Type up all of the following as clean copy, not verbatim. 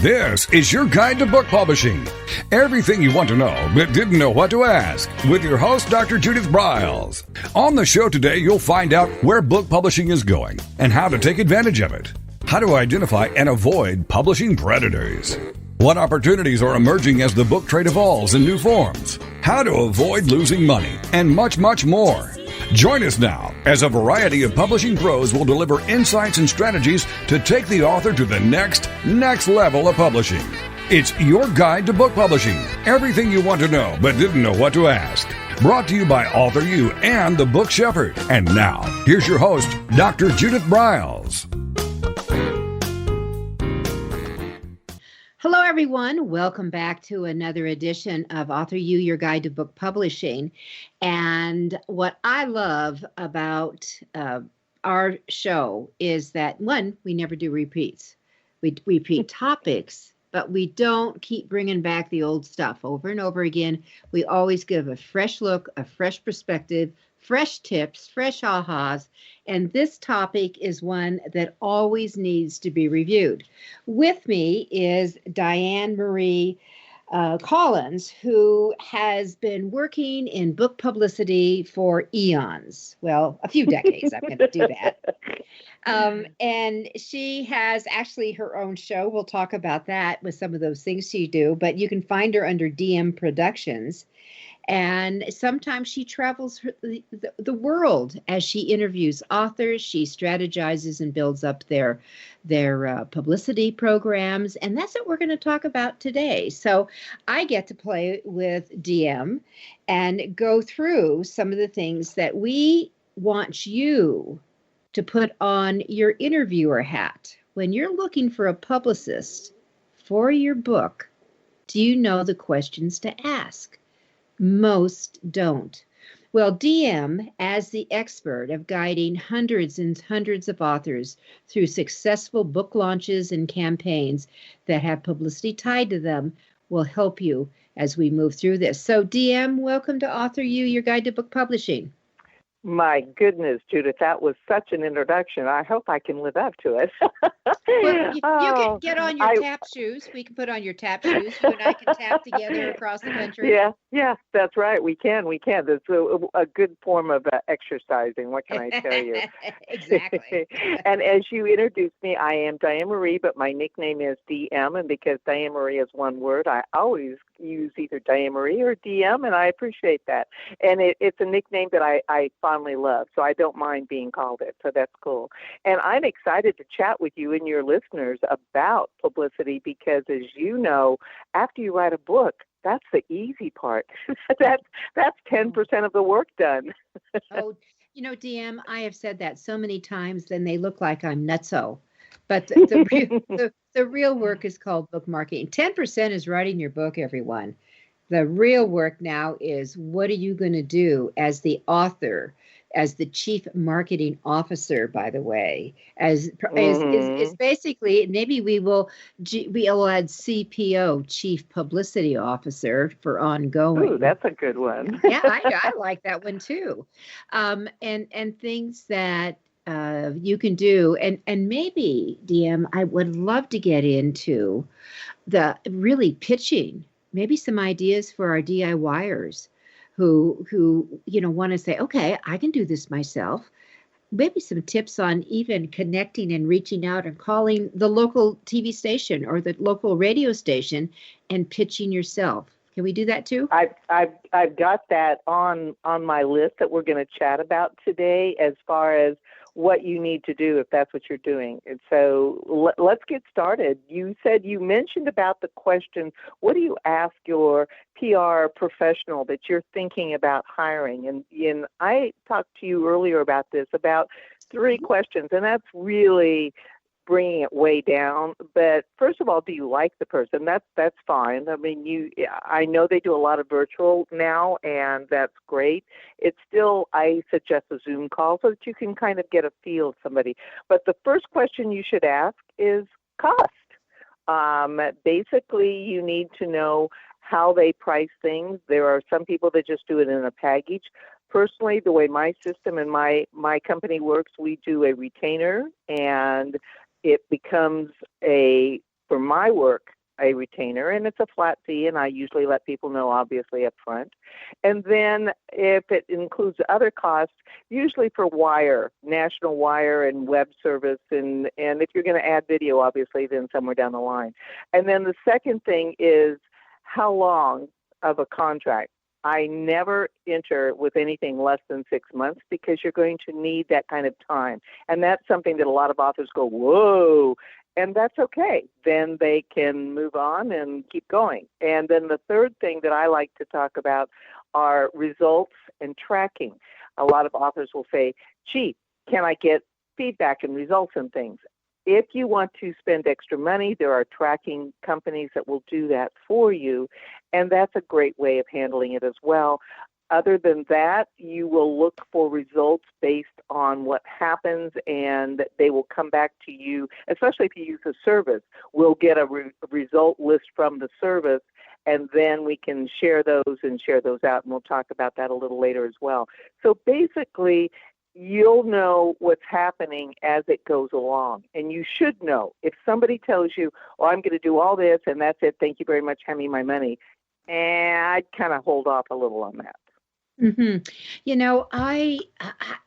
This is your guide to book publishing. Everything you want to know but didn't know what to ask with your host, Dr. Judith Briles. On the show today, you'll find out where book publishing is going and how to take advantage of it. How to identify and avoid publishing predators. What opportunities are emerging as the book trade evolves in new forms. How to avoid losing money and much, much more. Join us now as a variety of publishing pros will deliver insights and strategies to take the author to the next level of publishing. It's your guide to book publishing. Everything you want to know but didn't know what to ask. Brought to you by AuthorU and the Book Shepherd. And now, here's your host, Dr. Judith Briles. Hello, everyone. Welcome back to another edition of AuthorU, your guide to book publishing. And what I love about our show is that, one, we never do repeats. We repeat topics, but we don't keep bringing back the old stuff over and over again. We always give a fresh look, a fresh perspective, fresh tips, fresh ahas, and this topic is one that always needs to be reviewed. With me is Diane Marie Collins, who has been working in book publicity for eons. Well, a few decades, I'm going to do that. And she has actually her own show. We'll talk about that with some of those things she do, but you can find her under DM Productions. And sometimes she travels the world as she interviews authors. She strategizes and builds up their publicity programs. And that's what we're going to talk about today. So I get to play with DM and go through some of the things that we want you to put on your interviewer hat. When you're looking for a publicist for your book, do you know the questions to ask? Most don't. Well, DM, as the expert of guiding hundreds and hundreds of authors through successful book launches and campaigns that have publicity tied to them, will help you as we move through this. So, DM, welcome to AuthorU, your guide to book publishing. My goodness, Judith, that was such an introduction. I hope I can live up to it. Well, you can get on your tap shoes. We can put on your tap shoes. You and I can tap together across the country. Yeah, that's right. We can. That's a good form of exercising. What can I tell you? Exactly. And as you introduced me, I am Diane Marie, but my nickname is DM. And because Diane Marie is one word, I always use either Diane Marie or DM, and I appreciate that. And it's a nickname that I fondly love, so I don't mind being called it, so that's cool. And I'm excited to chat with you and your listeners about publicity because, as you know, after you write a book, that's the easy part. That's 10% of the work done. Oh, DM, I have said that so many times, then they look like I'm nutso. But the real work is called book marketing. 10% is writing your book, everyone. The real work now is, what are you going to do as the author, as the chief marketing officer, by the way, is basically, maybe we'll add CPO, chief publicity officer, for ongoing. Ooh, that's a good one. Yeah, I like that one too. And things that you can do. And maybe, DM, I would love to get into the really pitching, maybe some ideas for our DIYers who want to say, okay, I can do this myself. Maybe some tips on even connecting and reaching out and calling the local TV station or the local radio station and pitching yourself. Can we do that too? I've got that on my list that we're going to chat about today, as far as what you need to do if that's what you're doing. And so let's get started. You mentioned about the question, what do you ask your PR professional that you're thinking about hiring? And I talked to you earlier about this, about 3 questions, and that's really bringing it way down. But first of all, do you like the person? That's fine. I mean, I know they do a lot of virtual now, and that's great. It's still, I suggest a Zoom call so that you can kind of get a feel of somebody. But the first question you should ask is cost. Basically, you need to know how they price things. There are some people that just do it in a package. Personally, the way my system and my company works, we do a retainer, and it becomes for my work a retainer, and it's a flat fee, and I usually let people know, obviously, up front. And then if it includes other costs, usually for wire, national wire and web service, and if you're going to add video, obviously, then somewhere down the line. And then the second thing is how long of a contract. I never enter with anything less than 6 months because you're going to need that kind of time. And that's something that a lot of authors go, whoa, and that's okay. Then they can move on and keep going. And then the third thing that I like to talk about are results and tracking. A lot of authors will say, gee, can I get feedback and results and things? If you want to spend extra money, there are tracking companies that will do that for you, and that's a great way of handling it as well. Other than that, you will look for results based on what happens, and they will come back to you, especially if you use a service. We'll get a result list from the service, and then we can share those out, and we'll talk about that a little later as well. So basically, you'll know what's happening as it goes along. And you should know. If somebody tells you, oh, I'm going to do all this and that's it, thank you very much, hand me my money, and I'd kind of hold off a little on that. Mm-hmm. You know, I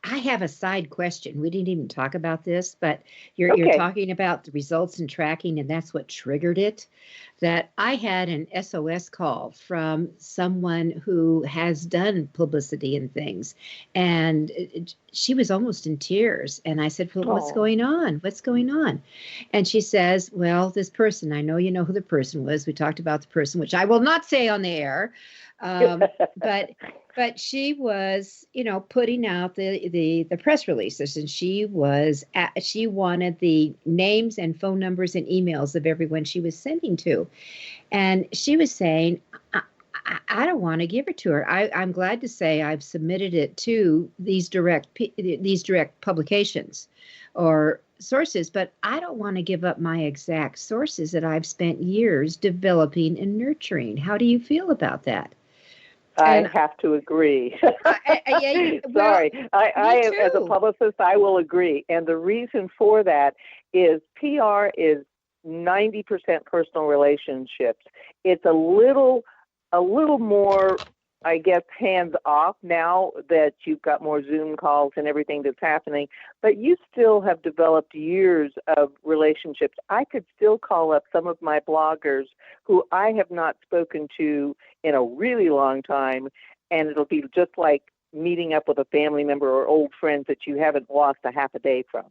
have a side question. We didn't even talk about this, but you're talking about the results and tracking, and that's what triggered it. That I had an SOS call from someone who has done publicity and things, and she was almost in tears. And I said, well, what's going on? What's going on? And she says, well, this person, I know you know who the person was. We talked about the person, which I will not say on the air. But she was, you know, putting out the press releases, and she wanted the names and phone numbers and emails of everyone she was sending to, and she was saying, I don't want to give it to her. I'm glad to say I've submitted it to these direct publications or sources, but I don't want to give up my exact sources that I've spent years developing and nurturing. How do you feel about that? I have to agree. Sorry. I as a publicist, I will agree. And the reason for that is PR is 90% personal relationships. It's a little more, I guess, hands off now that you've got more Zoom calls and everything that's happening, but you still have developed years of relationships. I could still call up some of my bloggers who I have not spoken to in a really long time, and it'll be just like meeting up with a family member or old friends that you haven't lost a half a day from.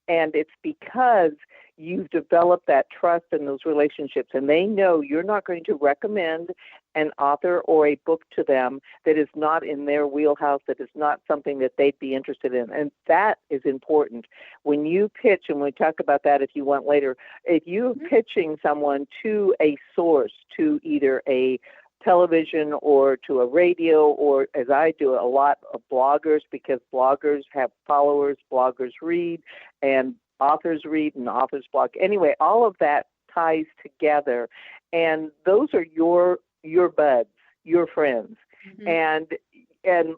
And it's because you've developed that trust in those relationships, and they know you're not going to recommend an author or a book to them that is not in their wheelhouse, that is not something that they'd be interested in. And that is important. When you pitch, and we talk about that if you want later, if you're pitching someone to a source, to either a television or to a radio, or as I do, a lot of bloggers, because bloggers have followers, bloggers read, and authors read, and authors blog. Anyway, all of that ties together, and those are your buds, your friends. And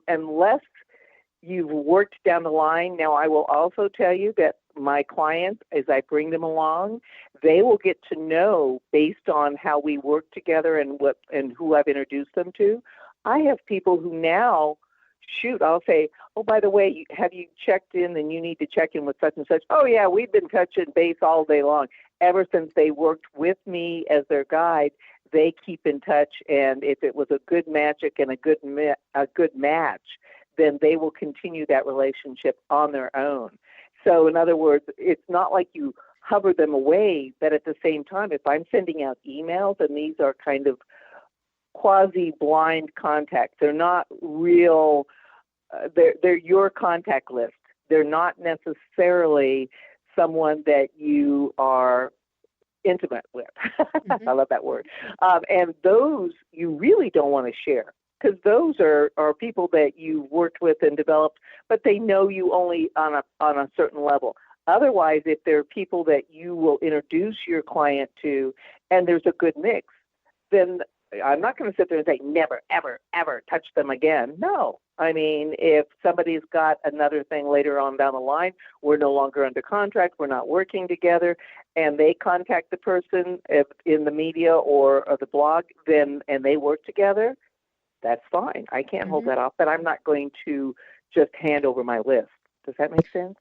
unless you've worked down the line, now I will also tell you that my clients, as I bring them along, they will get to know based on how we work together and who I've introduced them to. I have people who now, I'll say, oh, by the way, have you checked in, and you need to check in with such and such? Oh, yeah, we've been touching base all day long. Ever since they worked with me as their guide, they keep in touch, and if it was a good magic and a good match, then they will continue that relationship on their own. So in other words, it's not like you hover them away, but at the same time, if I'm sending out emails, and these are kind of quasi-blind contacts, they're not real, they're your contact list. They're not necessarily someone that you are intimate with. I love that word. And those you really don't want to share, because those are people that you've worked with and developed, but they know you only on a certain level. Otherwise, if they're people that you will introduce your client to, and there's a good mix, then I'm not going to sit there and say, never, ever, ever touch them again. No. I mean, if somebody's got another thing later on down the line, we're no longer under contract, we're not working together, and they contact the person in the media or the blog, then and they work together, that's fine. I can't hold that off, but I'm not going to just hand over my list. Does that make sense?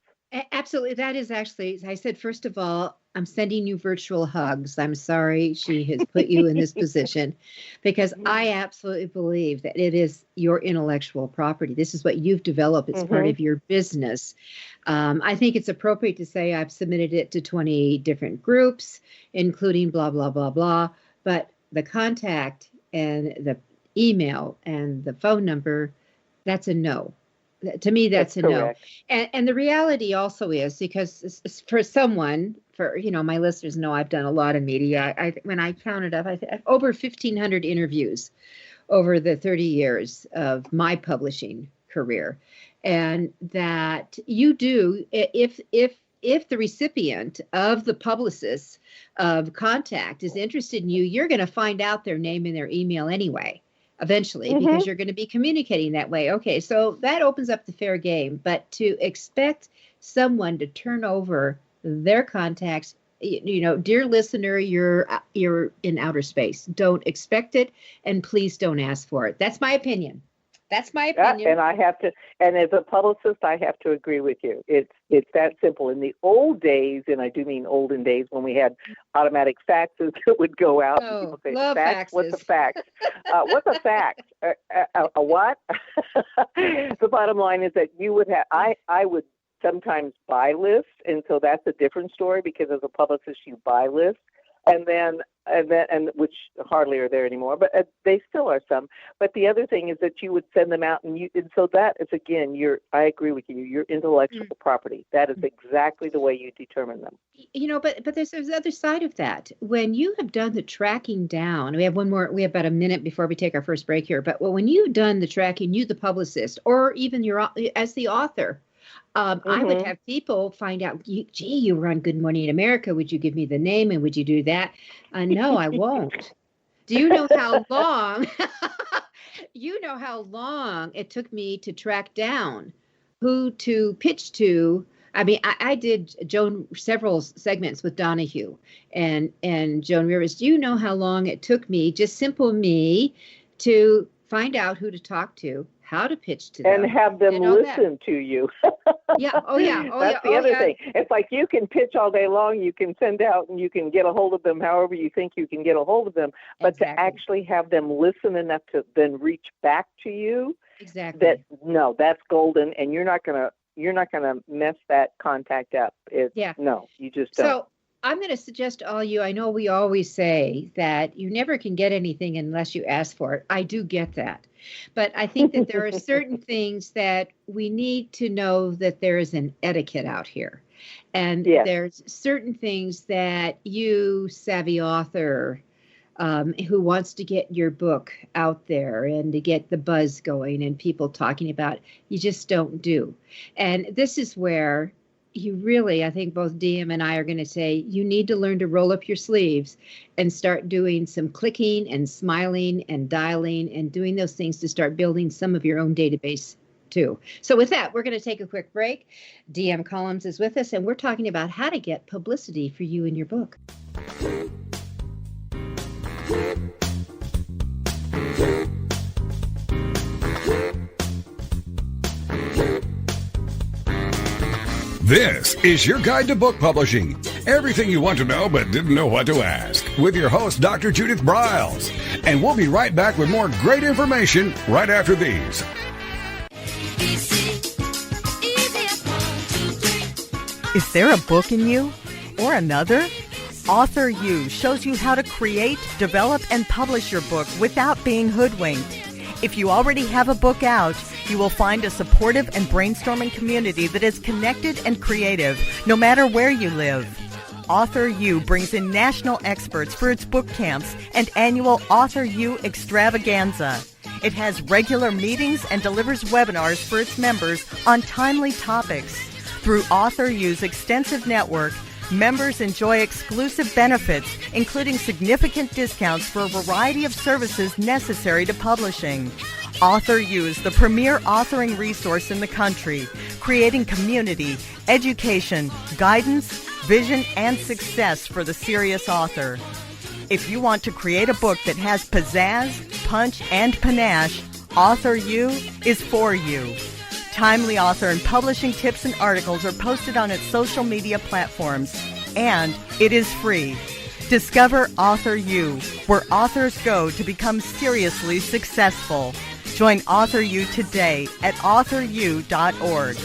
Absolutely. That is actually, I said, first of all, I'm sending you virtual hugs. I'm sorry she has put you in this position, because I absolutely believe that it is your intellectual property. This is what you've developed. It's part of your business. I think it's appropriate to say I've submitted it to 20 different groups, including blah, blah, blah, blah. But the contact and the email and the phone number, that's a no. To me, that's a no. And the reality also is, because for someone, my listeners know I've done a lot of media. When I counted up, I think over 1,500 interviews over the 30 years of my publishing career. And that you do, if the recipient of the Publicist of contact is interested in you, you're going to find out their name and their email anyway. Eventually, because you're going to be communicating that way. Okay, so that opens up the fair game. But to expect someone to turn over their contacts, dear listener, you're in outer space. Don't expect it, and please don't ask for it. That's my opinion. That's my opinion. And I have to, and as a publicist, I have to agree with you. It's that simple. In the old days, and I do mean olden days, when we had automatic faxes that would go out. Oh, people say, love fax? faxes. What's a fax? What's a fax? A what? The bottom line is that you would have. I would sometimes buy lists, and so that's a different story, because as a publicist, you buy lists. And which hardly are there anymore, but they still are some. But the other thing is that you would send them out, and so that is, again, I agree with you, your intellectual property. That is exactly the way you determine them. But there's the other side of that. When you have done the tracking down, we have about a minute before we take our first break here. But when you've done the tracking, you, the publicist, or even as the author. I would have people find out, gee, you were on Good Morning America. Would you give me the name, and would you do that? No, I won't. Do you know how long? You know how long it took me to track down who to pitch to. I mean, I did several segments with Donahue and Joan Rivers. Do you know how long it took me, just simple me, to find out who to talk to, how to pitch to them, and have them listen to you? Yeah. Oh, yeah. That's the other thing. It's like you can pitch all day long, you can send out, and you can get a hold of them however you think you can get a hold of them. But to actually have them listen enough to then reach back to you, that's golden, and you're not gonna mess that contact up. No, you just don't. So I'm going to suggest to all you, I know we always say that you never can get anything unless you ask for it. I do get that. But I think that there are certain things that we need to know, that there is an etiquette out here. And there's certain things that you, savvy author, who wants to get your book out there and to get the buzz going and people talking about it, you just don't do. And this is where you really, I think both DM and I are going to say, you need to learn to roll up your sleeves and start doing some clicking and smiling and dialing and doing those things to start building some of your own database too. So with that, we're going to take a quick break. DM Collins is with us, and we're talking about how to get publicity for you in your book. This is your guide to book publishing. Everything you want to know but didn't know what to ask, with your host, Dr. Judith Briles. And we'll be right back with more great information right after these. Is there a book in you? Or another? AuthorU shows you how to create, develop, and publish your book without being hoodwinked. If you already have a book out, you will find a supportive and brainstorming community that is connected and creative, no matter where you live. AuthorU brings in national experts for its book camps and annual AuthorU extravaganza. It has regular meetings and delivers webinars for its members on timely topics. Through AuthorU's extensive network, Members enjoy exclusive benefits, including significant discounts for a variety of services necessary to publishing. AuthorU is the premier authoring resource in the country, creating community, education, guidance, vision, and success for the serious author. If you want to create a book that has pizzazz, punch, and panache, AuthorU is for you. Timely author and publishing tips and articles are posted on its social media platforms, and it is free. Discover AuthorU, where authors go to become seriously successful. Join AuthorU today at AuthorU.org.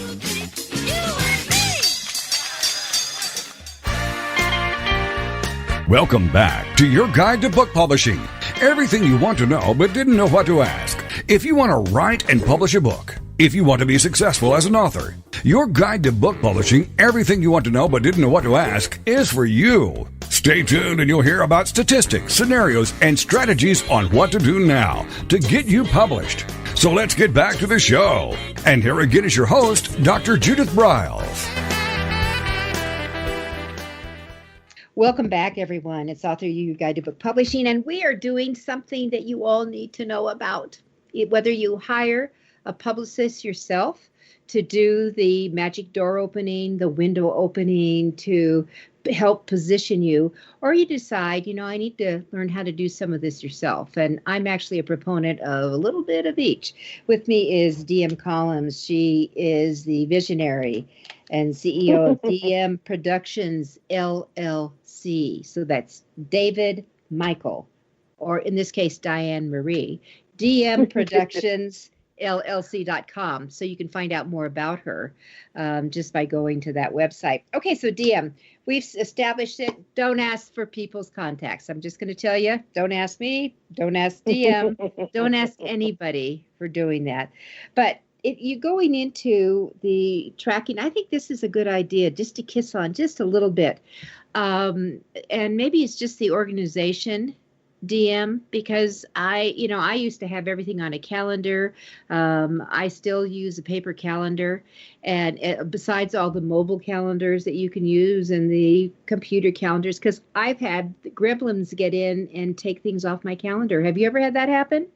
Welcome back to your guide to book publishing. Everything you want to know but didn't know what to ask. If you want to write and publish a book, if you want to be successful as an author, your guide to book publishing, everything you want to know but didn't know what to ask, is for you. Stay tuned and you'll hear about statistics, scenarios, and strategies on what to do now to get you published. So let's get back to the show. And here again is your host, Dr. Judith Briles. Welcome back, everyone. It's AuthorU, Your Guide to Book Publishing, and we are doing something that you all need to know about. Whether you hire a publicist yourself to do the magic door opening, the window opening, to help position you, or you decide, I need to learn how to do some of this yourself. And I'm actually a proponent of a little bit of each. With me is DM Collins. She is the visionary and CEO of DM Productions, LLC. So that's David Michael, or in this case, Diane Marie. DM Productions, LLC.com. So you can find out more about her just by going to that website. Okay, so DM, we've established it. Don't ask for people's contacts. I'm just going to tell you, don't ask me, don't ask DM, don't ask anybody for doing that. But you going into the tracking, I think this is a good idea just to kiss on just a little bit. And maybe it's just the organization, DM, because I used to have everything on a calendar. I still use a paper calendar, and besides all the mobile calendars that you can use and the computer calendars, because I've had gremlins get in and take things off my calendar. Have you ever had that happen?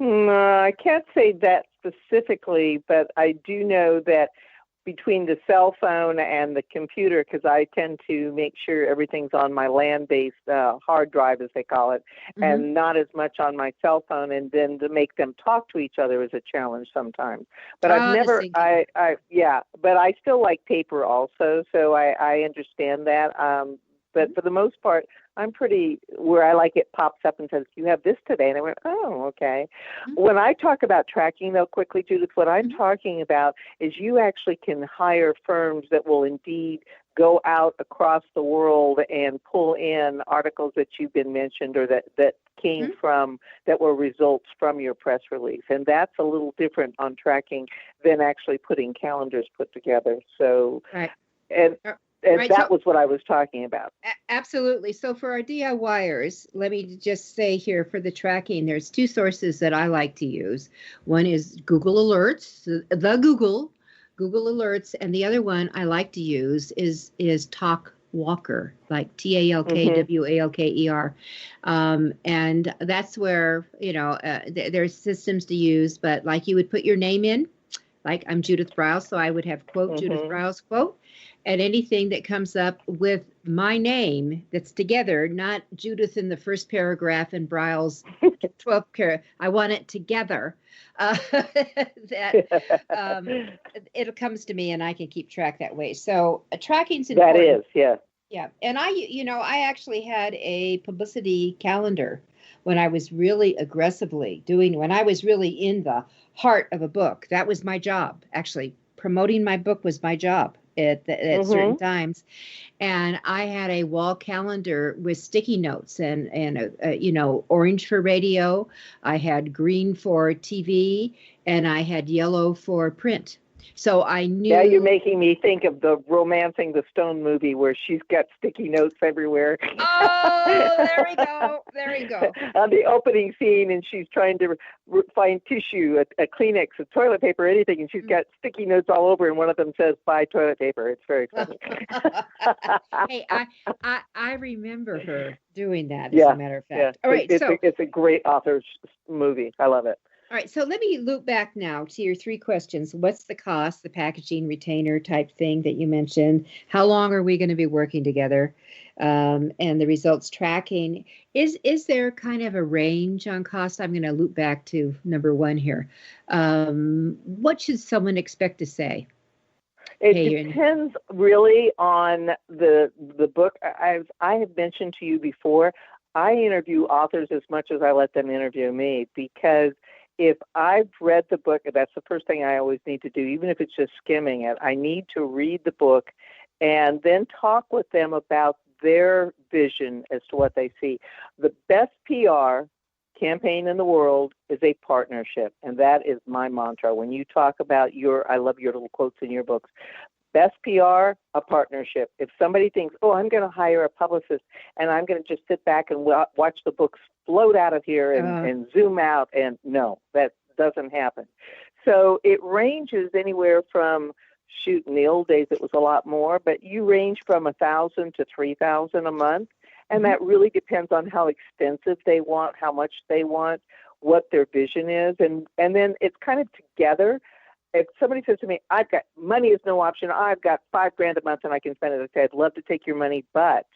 I can't say that specifically, but I do know that between the cell phone and the computer, because I tend to make sure everything's on my land-based hard drive, as they call it, and not as much on my cell phone, and then to make them talk to each other is a challenge sometimes. But I've never, but I still like paper also, so I understand that. But for the most part, I'm pretty, where I like it pops up and says, you have this today. And I went, oh, okay. When I talk about tracking, though, quickly, Judith, what I'm talking about is you actually can hire firms that will indeed go out across the world and pull in articles that you've been mentioned or that came from, that were results from your press release. And that's a little different on tracking than actually putting calendars put together. So, And that was what I was talking about. Absolutely. So for our DIYers, let me just say here for the tracking, there's two sources that I like to use. One is Google Alerts, the Google Alerts, and the other one I like to use is Talk Walker, like TALKWALKER. And that's where, there's systems to use, but like you would put your name in, like I'm Judith Briles, so I would have quote, Judith Briles, quote. And anything that comes up with my name that's together, not Judith in the first paragraph and Briles 12th paragraph, I want it together. It comes to me and I can keep track that way. So tracking's important. That is, yeah. Yeah. And I actually had a publicity calendar when I was really aggressively when I was really in the heart of a book. That was my job. Actually, promoting my book was my job at certain times. And I had a wall calendar with sticky notes and orange for radio. I had green for TV and I had yellow for print. So I knew. Now you're making me think of the Romancing the Stone movie where she's got sticky notes everywhere. Oh, there we go. There we go. On the opening scene, and she's trying to find tissue, a Kleenex, a toilet paper, anything, and she's got sticky notes all over, and one of them says, "Buy toilet paper." It's very funny. Hey, I remember her doing that, as Yeah, a matter of yeah. fact. All right, It's a great author's movie. I love it. All right, so let me loop back now to your three questions. What's the cost, the packaging retainer type thing that you mentioned? How long are we going to be working together? And the results tracking. Is there kind of a range on cost? I'm going to loop back to number one here. What should someone expect to say? It depends really on the book. I have mentioned to you before, I interview authors as much as I let them interview me, because if I've read the book, that's the first thing I always need to do, even if it's just skimming it. I need to read the book and then talk with them about their vision as to what they see. The best PR campaign in the world is a partnership, and that is my mantra. When you talk about I love your little quotes in your books. Best PR, a partnership. If somebody thinks, oh, I'm going to hire a publicist and I'm going to just sit back and watch the books float out of here and zoom out, and no, that doesn't happen. So it ranges anywhere from, in the old days it was a lot more, but you range from $1,000 to $3,000 a month. And that really depends on how extensive they want, how much they want, what their vision is. And then it's kind of together. If somebody says to me, I've got money is no option, I've got $5,000 a month and I can spend it, I say, I'd love to take your money, but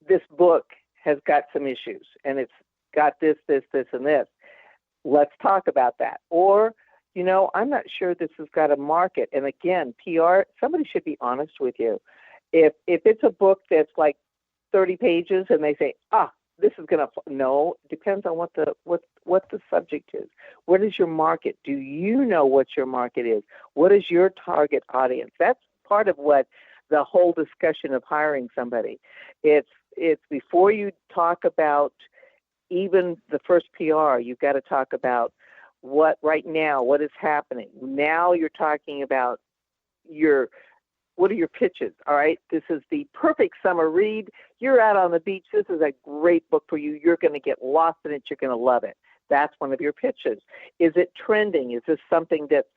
this book has got some issues and it's got this, and this. Let's talk about that. Or, I'm not sure this has got a market. And again, PR, somebody should be honest with you. If it's a book that's like 30 pages and they say, this is going to, no, it depends on what the subject is. What is your market? Do you know what your market is? What is your target audience? That's part of what the whole discussion of hiring somebody. It's before you talk about even the first PR, you've got to talk about what is happening. Now you're talking about what are your pitches? All right. This is the perfect summer read. You're out on the beach. This is a great book for you. You're going to get lost in it. You're going to love it. That's one of your pitches. Is it trending? Is this something that's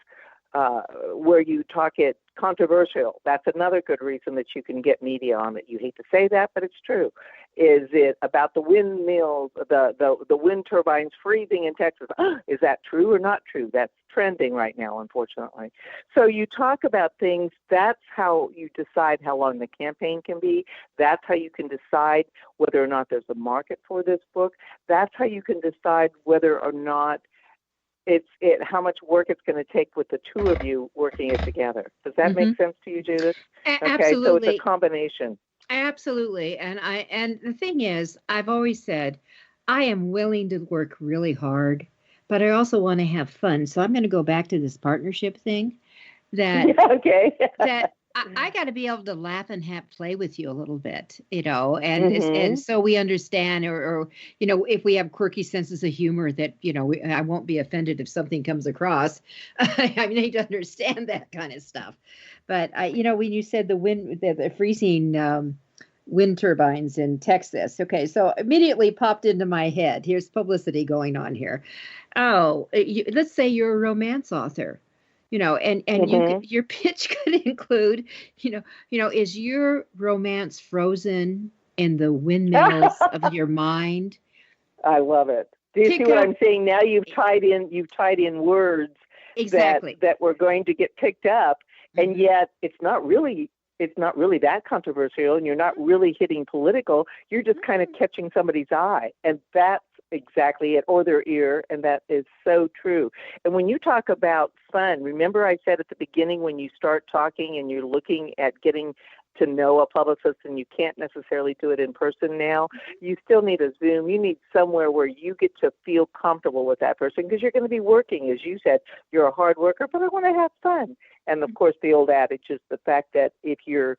where you talk it controversial? That's another good reason that you can get media on it. You hate to say that, but it's true. Is it about the windmills, the wind turbines freezing in Texas? Is that true or not true? That's trending right now, unfortunately. So you talk about things. That's how you decide how long the campaign can be. That's how you can decide whether or not there's a market for this book. That's how you can decide whether or not how much work it's going to take with the two of you working it together. Does that make sense to you, Judith? Absolutely. Okay, so it's a combination. Absolutely. And the thing is, I've always said, I am willing to work really hard, but I also want to have fun. So I'm going to go back to this partnership thing that I got to be able to laugh and play with you a little bit, and so we understand, or if we have quirky senses of humor, that I won't be offended if something comes across. I need to understand that kind of stuff. But when you said the freezing wind turbines in Texas, okay, so immediately popped into my head. Here's publicity going on here. Let's say you're a romance author. And your pitch could include, is your romance frozen in the windmills of your mind? I love it. Do you see what I'm saying? Now you've tied in words exactly that we're going to get picked up, and yet it's not really that controversial, and you're not really hitting political. You're just kind of catching somebody's eye, and that's exactly it, or their ear, and that is so true. And when you talk about fun, remember I said at the beginning, when you start talking and you're looking at getting to know a publicist and you can't necessarily do it in person now, you still need a Zoom. You need somewhere where you get to feel comfortable with that person, because you're going to be working, as you said, you're a hard worker, but I want to have fun. And of course, the old adage is the fact that if you're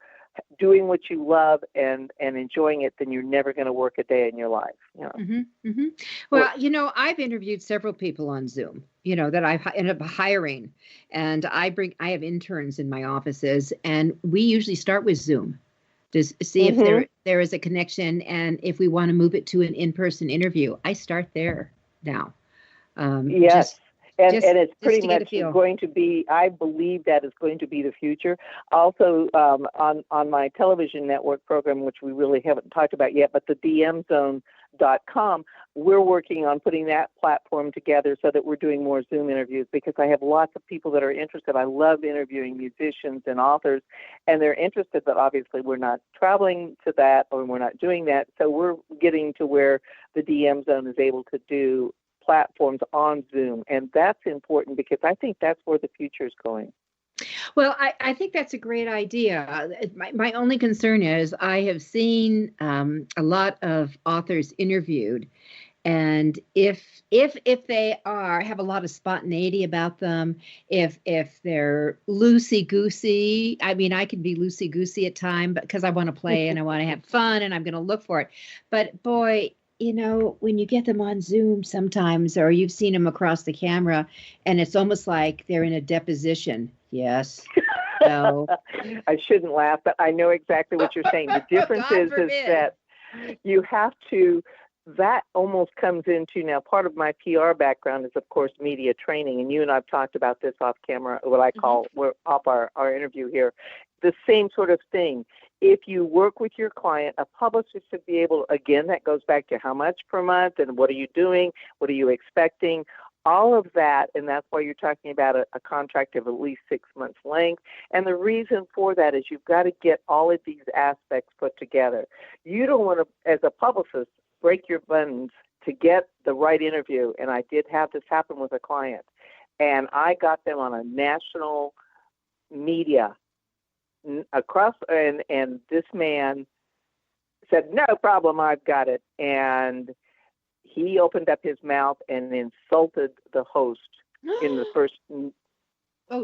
doing what you love and enjoying it, then you're never going to work a day in your life. You know? Mm-hmm, mm-hmm. Well, I've interviewed several people on Zoom, that I've ended up hiring, and I have interns in my offices, and we usually start with Zoom to see if there is a connection, and if we want to move it to an in-person interview. I start there now. Yes. And it's pretty much going to be, I believe that is going to be the future. Also, on my television network program, which we really haven't talked about yet, but the dmzone.com, we're working on putting that platform together so that we're doing more Zoom interviews, because I have lots of people that are interested. I love interviewing musicians and authors, and they're interested, but obviously we're not traveling to that, or we're not doing that. So we're getting to where the DM Zone is able to do platforms on Zoom, and that's important because I think that's where the future is going. Well, I think that's a great idea. My only concern is I have seen a lot of authors interviewed, and if they have a lot of spontaneity about them, if they're loosey-goosey, I mean, I can be loosey-goosey at times because I want to play and I want to have fun and I'm going to look for it. But boy, when you get them on Zoom sometimes, or you've seen them across the camera, and it's almost like they're in a deposition. Yes. No. I shouldn't laugh, but I know exactly what you're saying. The difference is that you have to, that almost comes into, now part of my PR background is, of course, media training, and you and I've talked about this off camera, what I call, we're off our interview here, the same sort of thing. If you work with your client, a publisher should be able, again, that goes back to how much per month and what are you doing, what are you expecting, all of that, and that's why you're talking about a contract of at least 6 months length. And the reason for that is you've got to get all of these aspects put together. You don't want to, as a publicist, break your buttons to get the right interview. And I did have this happen with a client, and I got them on a national media across, and this man said, "No problem, I've got it." And he opened up his mouth and insulted the host in the first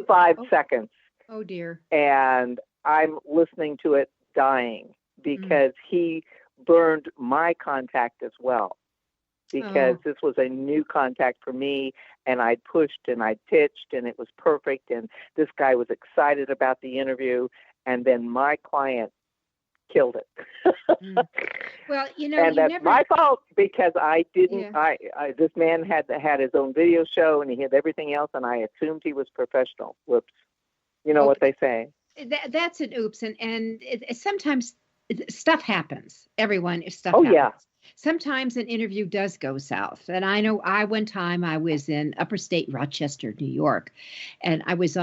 5 seconds. Oh dear. And I'm listening to it dying because he burned my contact as well, because this was a new contact for me, and I pushed and I pitched and it was perfect, and this guy was excited about the interview, and then my client killed it. Well, and that's my fault, because I didn't. Yeah. This man had his own video show and he had everything else, and I assumed he was professional. Whoops. You know what they say. That's an oops, and sometimes stuff happens. Stuff happens. Yeah. Sometimes an interview does go south. And I know one time I was in upper state Rochester, New York, and I was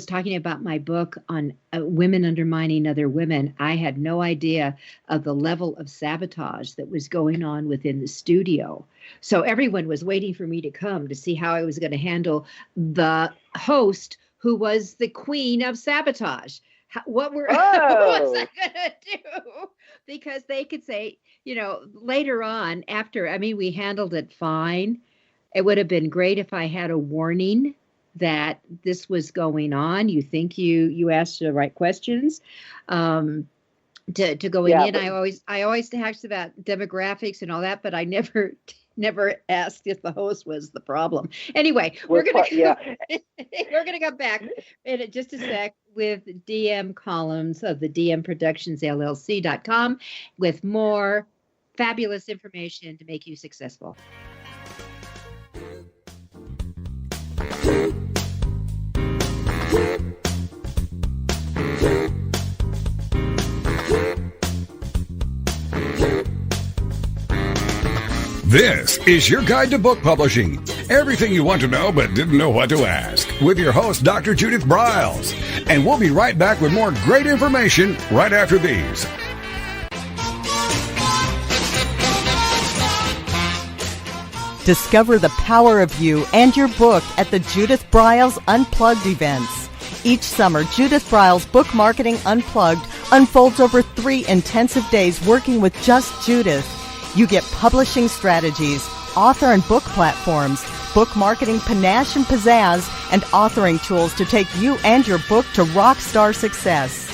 talking about my book on women undermining other women. I had no idea of the level of sabotage that was going on within the studio. So everyone was waiting for me to come to see how I was going to handle the host, who was the queen of sabotage. What was I going to do? Because they could say, later on, we handled it fine. It would have been great if I had a warning that this was going on. You think you asked the right questions to going in. I always asked about demographics and all that, but I never asked if the host was the problem. Anyway, we're gonna go back in just a sec with DM Collins of the DM Productions LLC.com with more fabulous information to make you successful. This is your guide to book publishing. Everything you want to know but didn't know what to ask, with your host, Dr. Judith Briles. And we'll be right back with more great information right after these. Discover the power of you and your book at the Judith Briles Unplugged events. Each summer, Judith Briles Book Marketing Unplugged unfolds over 3 intensive days working with just Judith. You get publishing strategies, author and book platforms, book marketing panache and pizzazz, and authoring tools to take you and your book to rock star success.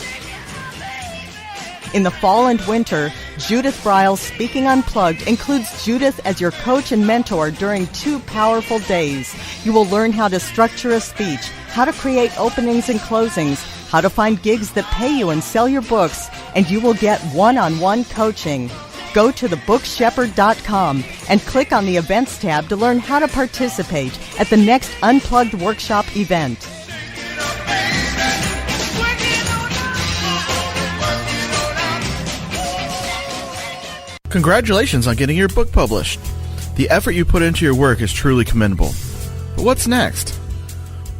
In the fall and winter, Judith Briles Speaking Unplugged includes Judith as your coach and mentor during 2 powerful days. You will learn how to structure a speech, how to create openings and closings, how to find gigs that pay you and sell your books, and you will get one-on-one coaching. Go to thebookshepherd.com and click on the Events tab to learn how to participate at the next Unplugged Workshop event. Congratulations on getting your book published. The effort you put into your work is truly commendable. But what's next?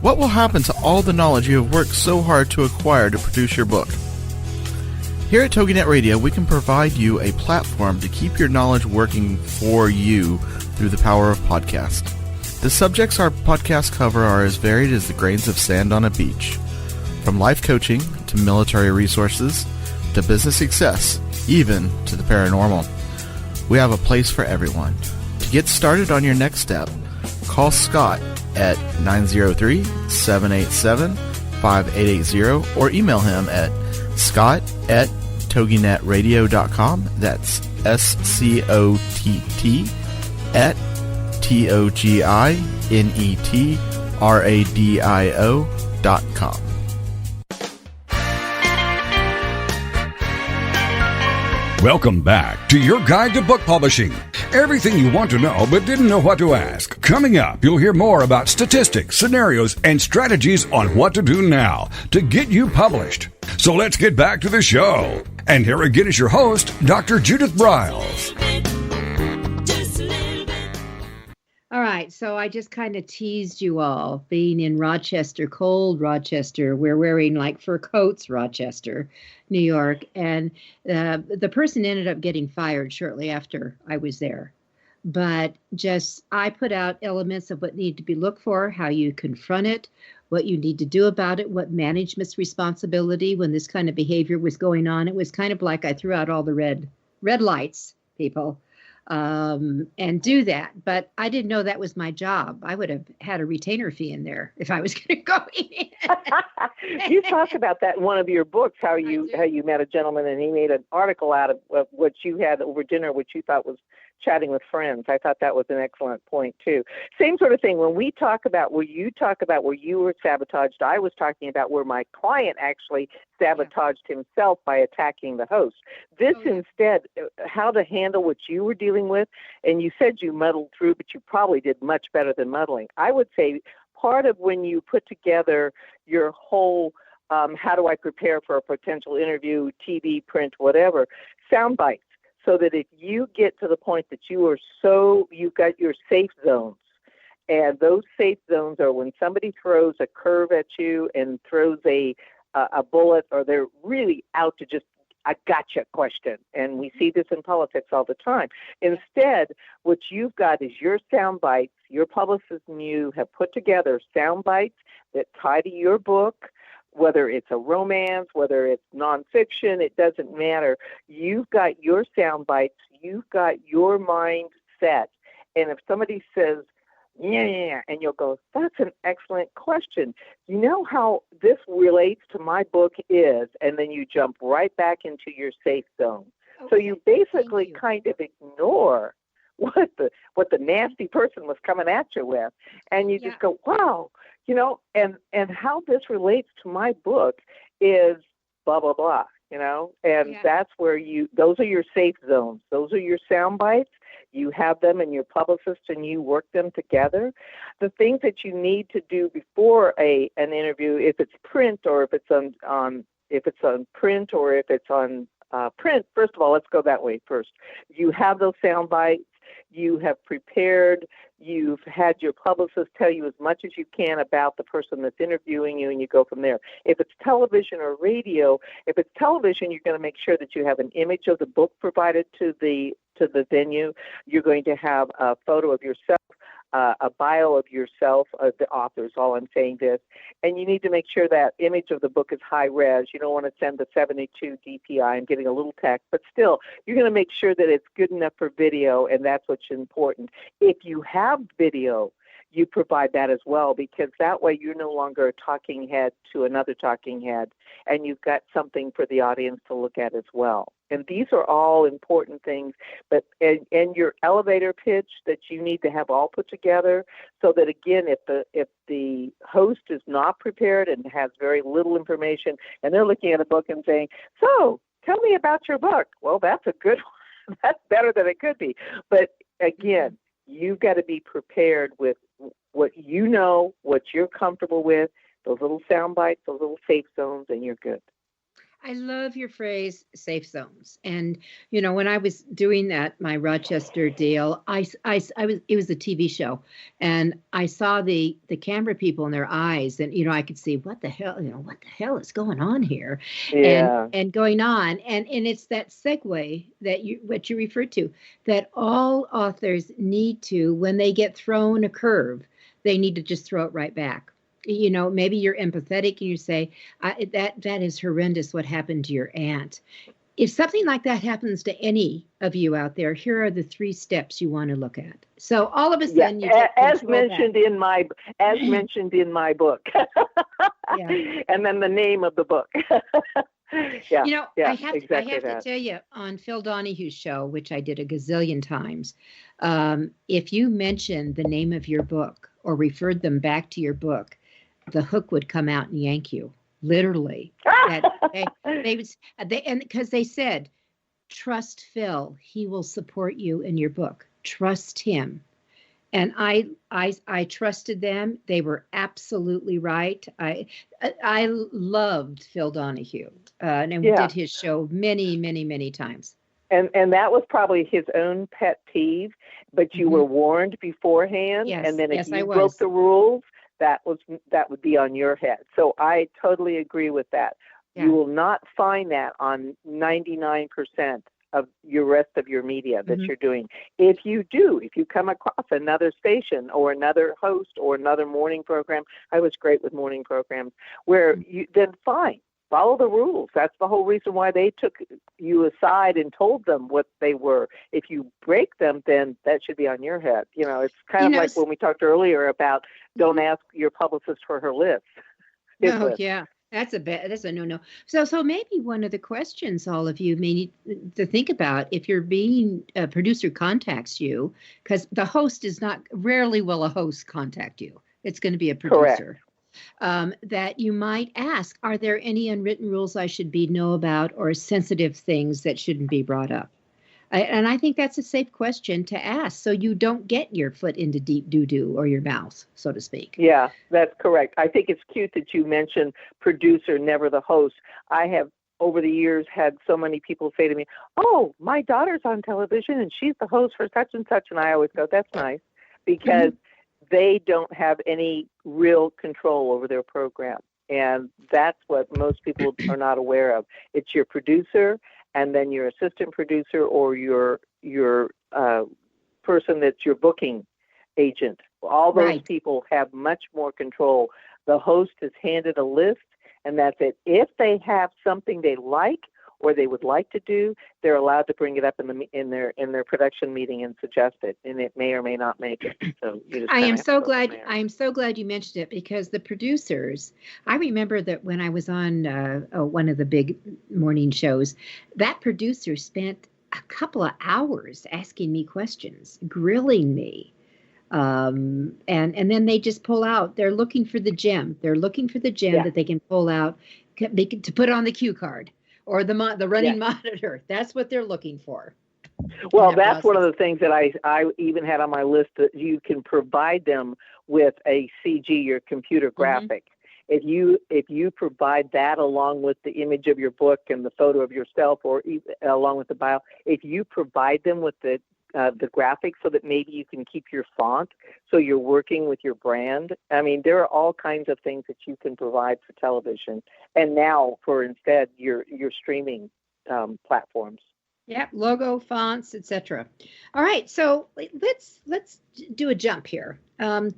What will happen to all the knowledge you have worked so hard to acquire to produce your book? Here at TogiNet Radio, we can provide you a platform to keep your knowledge working for you through the power of podcast. The subjects our podcasts cover are as varied as the grains of sand on a beach. From life coaching to military resources to business success, even to the paranormal. We have a place for everyone. To get started on your next step, call Scott at 903-787-5880 or email him at scott@toginetradio.com. That's SCOTT at TOGINETRADIO.com. Welcome back to your guide to book publishing. Everything you want to know but didn't know what to ask. Coming up, you'll hear more about statistics, scenarios, and strategies on what to do now to get you published. So let's get back to the show. And here again is your host, Dr. Judith Briles. All right, so I just kind of teased you all. Being in Rochester, cold Rochester, we're wearing like fur coats, Rochester, New York, and the person ended up getting fired shortly after I was there. But I put out elements of what need to be looked for, how you confront it, what you need to do about it, what management's responsibility when this kind of behavior was going on. It was kind of like I threw out all the red lights, people. And do that. But I didn't know that was my job. I would have had a retainer fee in there if I was going to go in. You talk about that in one of your books, how you met a gentleman and he made an article out of what you had over dinner, which you thought was chatting with friends. I thought that was an excellent point too. Same sort of thing. When we talk about where you were sabotaged, I was talking about where my client actually sabotaged himself by attacking the host. This instead, how to handle what you were dealing with, and you said you muddled through, but you probably did much better than muddling. I would say part of when you put together your whole how do I prepare for a potential interview, TV, print, whatever, sound bites. So that if you get to the point that you've got your safe zones, and those safe zones are when somebody throws a curve at you and throws a bullet, or they're really out to just a gotcha question. And we see this in politics all the time. Instead, what you've got is your sound bites. Your publicist and you have put together sound bites that tie to your book. Whether it's a romance, whether it's nonfiction, it doesn't matter. You've got your sound bites. You've got your mind set. And if somebody says, yeah, and you'll go, that's an excellent question. You know how this relates to my book is, and then you jump right back into your safe zone. Okay. So you basically kind of ignore what the nasty person was coming at you with, and you just go, wow. And how this relates to my book is blah, blah, blah, and that's where those are your safe zones. Those are your sound bites. You have them in your publicist and you work them together. The things that you need to do before an interview, if it's print or if it's on print or if it's on print, first of all, let's go that way first. You have those sound bites. You have prepared, you've had your publicist tell you as much as you can about the person that's interviewing you, and you go from there. If it's television or radio, if it's television, you're going to make sure that you have an image of the book provided to the venue. You're going to have a photo of yourself, a bio of yourself, the authors, all I'm saying this. And you need to make sure that image of the book is high res. You don't want to send the 72 DPI. I'm getting a little text, but still, you're going to make sure that it's good enough for video, and that's what's important. If you have video, you provide that as well, because that way you're no longer a talking head to another talking head, and you've got something for the audience to look at as well. And these are all important things, but and your elevator pitch that you need to have all put together, so that again, if the host is not prepared and has very little information, and they're looking at a book and saying, "So, tell me about your book." Well, that's a good one. That's better than it could be. But again, you've got to be prepared with what you know, what you're comfortable with, those little sound bites, those little safe zones, and you're good. I love your phrase, safe zones. And, you know, when I was doing that, my Rochester deal, it was a TV show, and I saw the camera people in their eyes, and, you know, I could see what the hell is going on here, Yeah. and going on. And it's that segue that what you referred to, that all authors need to, when they get thrown a curve, they need to just throw it right back. You know, maybe you're empathetic and you say, that is horrendous what happened to your aunt. If something like that happens to any of you out there, here are the 3 steps you want to look at. So all of a sudden, you as mentioned in my book, and then the name of the book. Yeah, you know, yeah, I have to tell you, on Phil Donahue's show, which I did a gazillion times, if you mentioned the name of your book or referred them back to your book, the hook would come out and yank you, literally. And because they said, trust Phil, he will support you in your book. Trust him. And I trusted them. They were absolutely right. I loved Phil Donahue, and we did his show many, many, many times. And that was probably his own pet peeve, but you were warned beforehand, and then if you broke the rules, that would be on your head. So I totally agree with that. Yeah. You will not find that on 99% of your rest of your media that you're doing. If you come across another station or another host or another morning program, I was great with morning programs, where then fine, follow the rules. That's the whole reason why they took you aside and told them what they were. If you break them, then that should be on your head. You know, it's kind of like when we talked earlier about don't ask your publicist for her list. Yeah. That's a no-no. So maybe one of the questions all of you may need to think about, if you're being a producer contacts you, because the host rarely will a host contact you. It's going to be a producer. Correct. That you might ask, are there any unwritten rules I should know about, or sensitive things that shouldn't be brought up? And I think that's a safe question to ask, so you don't get your foot into deep doo-doo or your mouth, so to speak. Yeah, that's correct. I think it's cute that you mentioned producer, never the host. I have, over the years, had so many people say to me, "Oh, my daughter's on television and she's the host for such and such," and I always go, "That's nice," because they don't have any real control over their program. And that's what most people are not aware of. It's your producer, and then your assistant producer, or your person that's your booking agent. All those people have much more control. The host is handed a list, and that's it. If they have something they like or they would like to do, they're allowed to bring it up in their production meeting and suggest it, and it may or may not make it. So I am so glad you mentioned it, because the producers, I remember that when I was on one of the big morning shows, that producer spent a couple of hours asking me questions, grilling me. And then they just pull out. They're looking for the gem. That they can pull out to put on the cue card or the running monitor. That's what they're looking for. Well, that's one of the things that I even had on my list, that you can provide them with a CG, your computer graphic. If you provide that along with the image of your book and the photo of yourself, or along with the bio, if you provide them with the graphics, so that maybe you can keep your font, so you're working with your brand. I mean, there are all kinds of things that you can provide for television, and now for instead your streaming platforms. Yeah, logo, fonts, etc. All right, so let's do a jump here. Okay.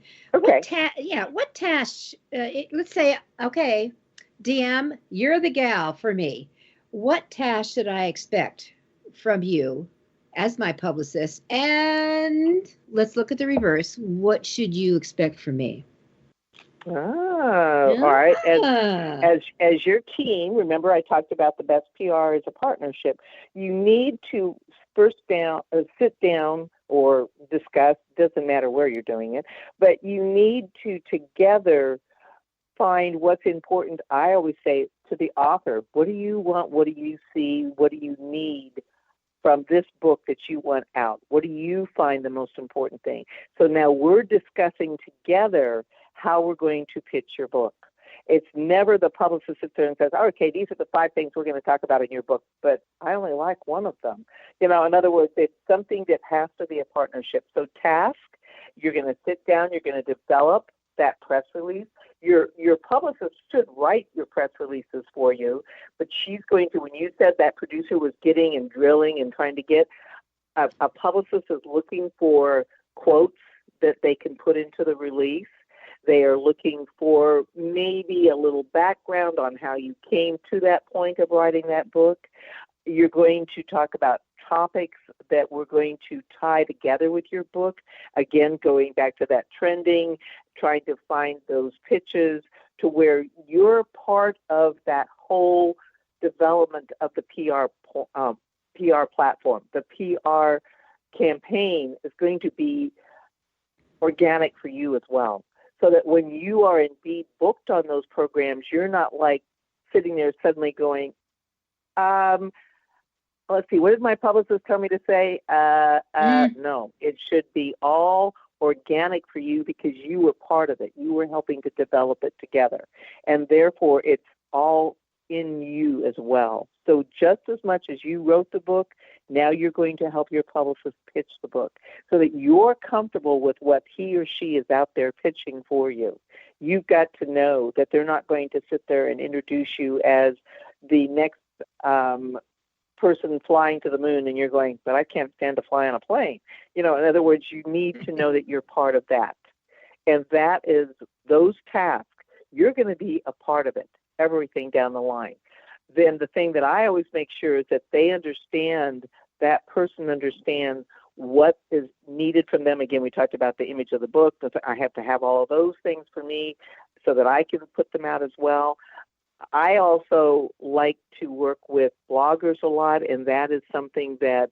What task? Let's say, okay, DM, you're the gal for me. What task should I expect from you as my publicist. And let's look at the reverse. What should you expect from me? Oh, all right. As your team, remember I talked about the best PR is a partnership. You need to first sit down or discuss, doesn't matter where you're doing it, but you need to together find what's important. I always say to the author, what do you want? What do you see? What do you need from this book that you want out? What do you find the most important thing? So now we're discussing together how we're going to pitch your book. It's never the publicist sits there and says, okay, these are the 5 things we're going to talk about in your book, but I only like one of them. In other words, it's something that has to be a partnership. So task, you're going to sit down, you're going to develop that press release. Your publicist should write your press releases for you, but she's going to, when you said that producer was getting and drilling and trying to get, a publicist is looking for quotes that they can put into the release. They are looking for maybe a little background on how you came to that point of writing that book. You're going to talk about topics that we're going to tie together with your book. Again, going back to that trending, trying to find those pitches to where you're part of that whole development of the PR platform. The PR campaign is going to be organic for you as well. So that when you are indeed booked on those programs, you're not like sitting there suddenly going, let's see, what did my publicist tell me to say? No, it should be all organic for you because you were part of it. You were helping to develop it together. And therefore, it's all in you as well. So just as much as you wrote the book, now you're going to help your publicist pitch the book so that you're comfortable with what he or she is out there pitching for you. You've got to know that they're not going to sit there and introduce you as the next person flying to the moon and you're going, but I can't stand to fly on a plane. In other words, you need to know that you're part of that. And that is those tasks. You're going to be a part of it, everything down the line. Then the thing that I always make sure is that they understand, that person understands what is needed from them. Again, we talked about the image of the book. I have to have all of those things for me so that I can put them out as well. I also like to work with bloggers a lot, and that is something that,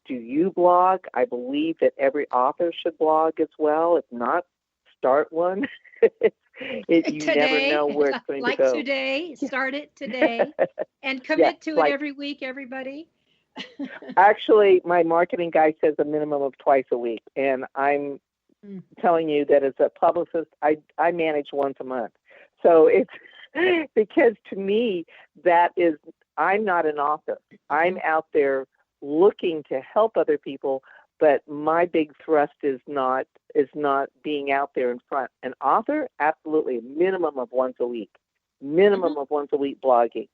do you blog? I believe that every author should blog as well. If not, start one. You today, never know where it's going like to go. Today, start it today, and commit to it every week, everybody. Actually, my marketing guy says a minimum of twice a week, and I'm telling you that as a publicist, I manage once a month. So it's because to me, that is, I'm not an author. I'm out there looking to help other people, but my big thrust is not being out there in front. An author, absolutely, a minimum of once a week. Minimum of once a week blogging.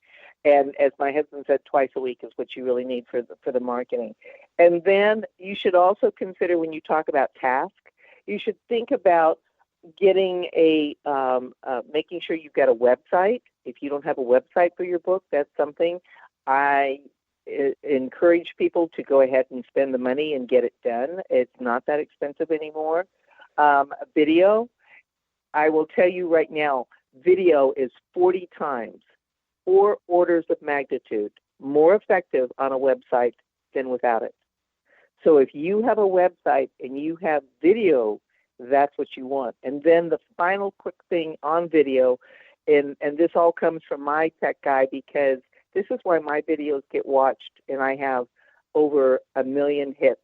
And as my husband said, twice a week is what you really need for the marketing. And then you should also consider, when you talk about task, you should think about getting making sure you've got a website. If you don't have a website for your book, that's something I encourage people to go ahead and spend the money and get it done. It's not that expensive anymore. Video, I will tell you right now, video is 40 times, 4 orders of magnitude more effective on a website than without it. So if you have a website and you have video, that's what you want. And then the final quick thing on video, and this all comes from my tech guy, because this is why my videos get watched and I have over 1 million hits,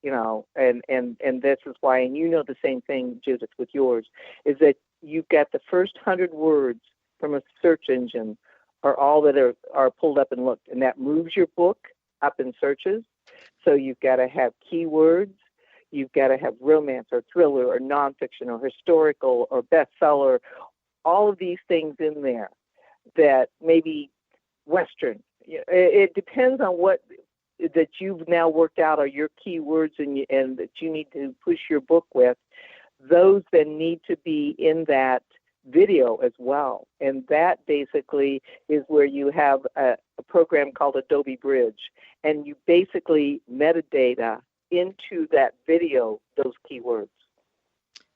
and this is why, and you know the same thing, Judith, with yours, is that you've got the first 100 words from a search engine are all that are pulled up and looked, and that moves your book up in searches. So you've got to have keywords. You've got to have romance or thriller or nonfiction or historical or bestseller, all of these things in there that maybe Western. It depends on what that you've now worked out are your keywords and that you need to push your book with. Those then need to be in that video as well. And that basically is where you have a program called Adobe Bridge, and you basically metadata into that video those keywords.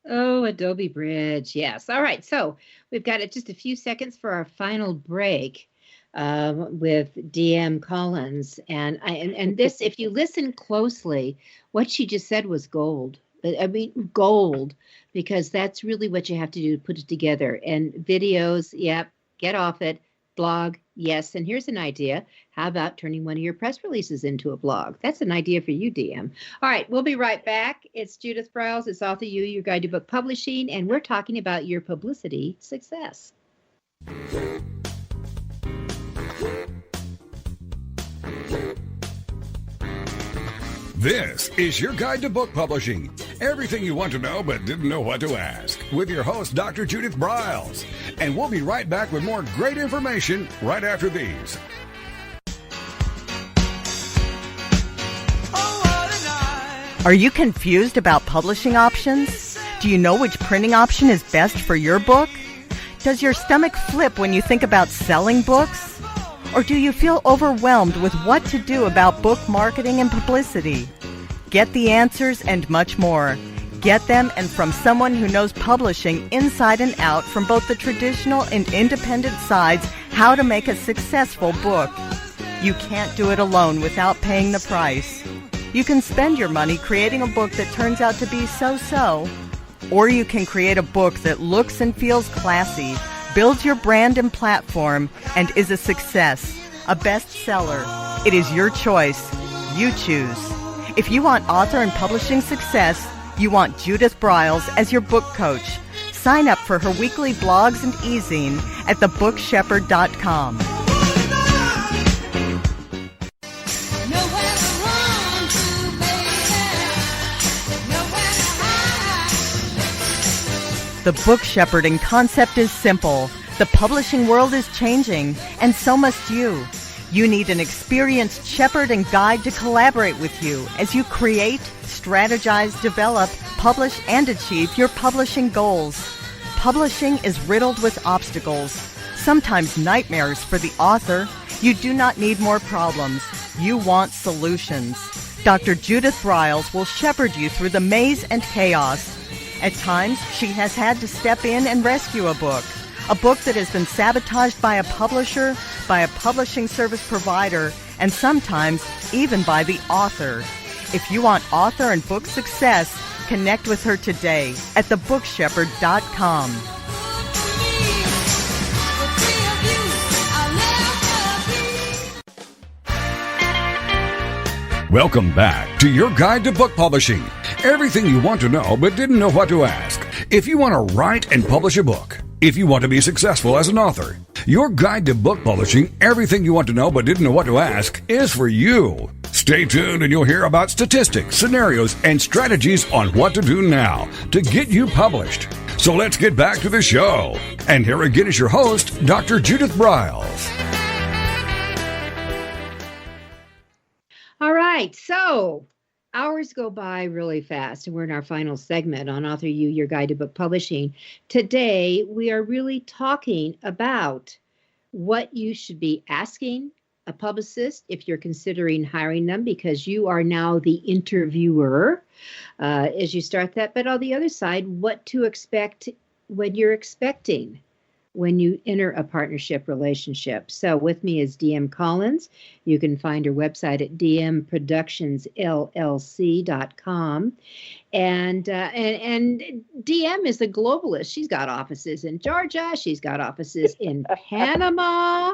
Oh, Adobe Bridge. Yes. All right. So we've got just a few seconds for our final break with DM Collins. And this, if you listen closely, what she just said was gold. I mean, gold, because that's really what you have to do to put it together. And videos, yep, get off it. Blog, yes. And here's an idea. How about turning one of your press releases into a blog? That's an idea for you, DM. All right, we'll be right back. It's Judith Briles. It's AuthorU, your guide to book publishing, and we're talking about your publicity success. This is your guide to book publishing. Everything you want to know but didn't know what to ask. With your host, Dr. Judith Briles. And we'll be right back with more great information right after these. Are you confused about publishing options? Do you know which printing option is best for your book? Does your stomach flip when you think about selling books? Or do you feel overwhelmed with what to do about book marketing and publicity? Get the answers and much more. Get them and from someone who knows publishing inside and out from both the traditional and independent sides, how to make a successful book. You can't do it alone without paying the price. You can spend your money creating a book that turns out to be so-so, or you can create a book that looks and feels classy, builds your brand and platform, and is a success, a bestseller. It is your choice. You choose. If you want author and publishing success, you want Judith Briles as your book coach. Sign up for her weekly blogs and e-zine at thebookshepherd.com. The book shepherding concept is simple. The publishing world is changing, and so must you. You need an experienced shepherd and guide to collaborate with you as you create, strategize, develop, publish, and achieve your publishing goals. Publishing is riddled with obstacles, sometimes nightmares for the author. You do not need more problems. You want solutions. Dr. Judith Briles will shepherd you through the maze and chaos. At times, she has had to step in and rescue a book that has been sabotaged by a publisher, by a publishing service provider, and sometimes even by the author. If you want author and book success, connect with her today at thebookshepherd.com. Welcome back to your guide to book publishing. Everything you want to know but didn't know what to ask. If you want to write and publish a book, if you want to be successful as an author, your guide to book publishing, everything you want to know but didn't know what to ask, is for you. Stay tuned and you'll hear about statistics, scenarios, and strategies on what to do now to get you published. So let's get back to the show. And here again is your host, Dr. Judith Briles. All right, so hours go by really fast, and we're in our final segment on AuthorU, your guide to book publishing. Today, we are really talking about what you should be asking a publicist if you're considering hiring them, because you are now the interviewer as you start that. But on the other side, what to expect when you're expecting when you enter a partnership relationship. So with me is DM Collins. You can find her website at dmproductionsllc.com. And DM is a globalist. She's got offices in Georgia. She's got offices in Panama.